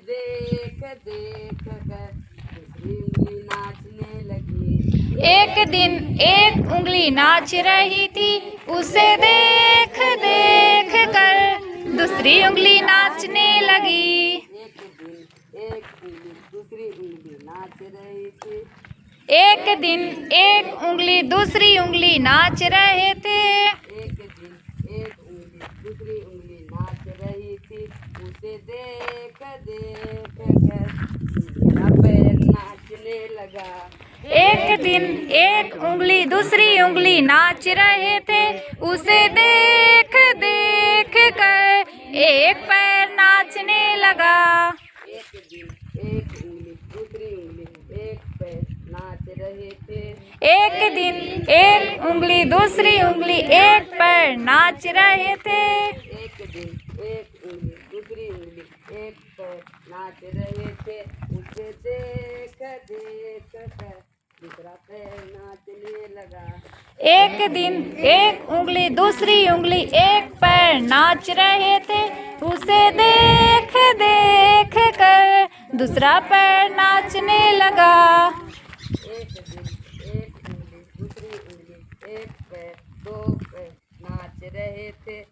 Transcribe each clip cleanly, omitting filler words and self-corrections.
देख देख कर दूसरी उंगली नाचने लगी। एक दिन एक उंगली नाच रही थी, उसे देख देख कर दूसरी उंगली नाचने लगी। एक दिन एक उंगली दूसरी उंगली नाच रही थी। एक दिन एक उंगली दूसरी उंगली नाच रहे थे। एक दिन एक उंगली दूसरी उंगली नाच रही थी। उसे देख देख कर मेरा पैर नाचने लगा। एक दिन एक उंगली दूसरी उंगली नाच रहे थे, उसे देख देख कर एक पैर नाचने लगा। एक दिन एक उंगली दूसरी उंगली एक पैर नाच रहे थे। एक दिन एक उंगली दूसरी उंगली एक पैर नाच रहे थे। एक दिन एक उंगली दूसरी उंगली एक पैर नाच रहे थे। उसे देख देख कर दूसरा पैर नाचने लगा। एक दिन एक उंगली दूसरी उंगली एक पैर नाच रहे थे, उसे देख देख कर दूसरा पैर नाचने लगा। एक दिन एक उंगली दूसरी उंगली एक पैर दो पैर नाच रहे थे।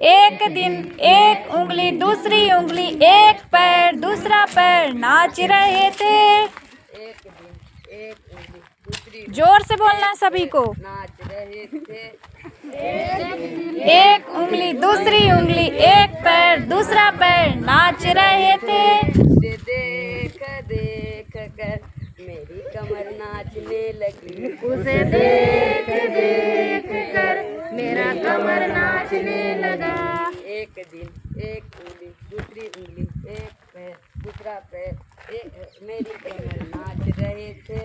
एक दिन एक उंगली दूसरी उंगली एक पैर दूसरा पैर नाच रहे थे। एक दिन एक उंगली दूसरी जोर से बोलना सभी को। नाच रहे थे। एक उंगली दूसरी उंगली एक पैर दूसरा पैर नाच रहे थे। उसे देख देख कर मेरी कमर नाचने लगी। उसे देख देख कर मेरा कमर नाचने लगा। एक दिन एक उंगली दूसरी उंगली एक पैर दूसरा पैर मेरी कमर नाच रहे थे।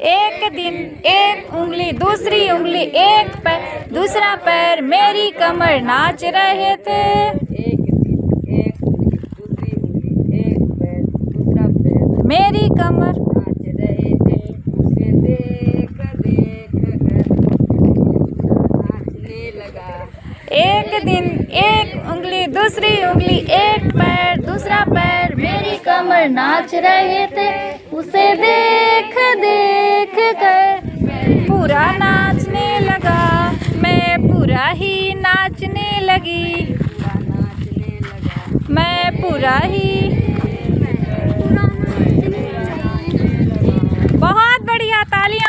एक दिन एक उंगली दूसरी उंगली एक पैर दूसरा पैर मेरी कमर नाच रहे थे। एक दिन एक उंगली दूसरी उंगली एक पैर दूसरा पैर मेरी कमर नाच रहे थे। उसे देख देख कर नाचने लगा। एक दिन एक उंगली दूसरी उंगली एक पैर दूसरा पैर मेरी कमर नाच रहे थे। उसे देख देख कर पूरा नाचने लगा। मैं पूरा ही नाचने लगी। नाचने लगा। मैं पूरा ही। बहुत बढ़िया, तालियां।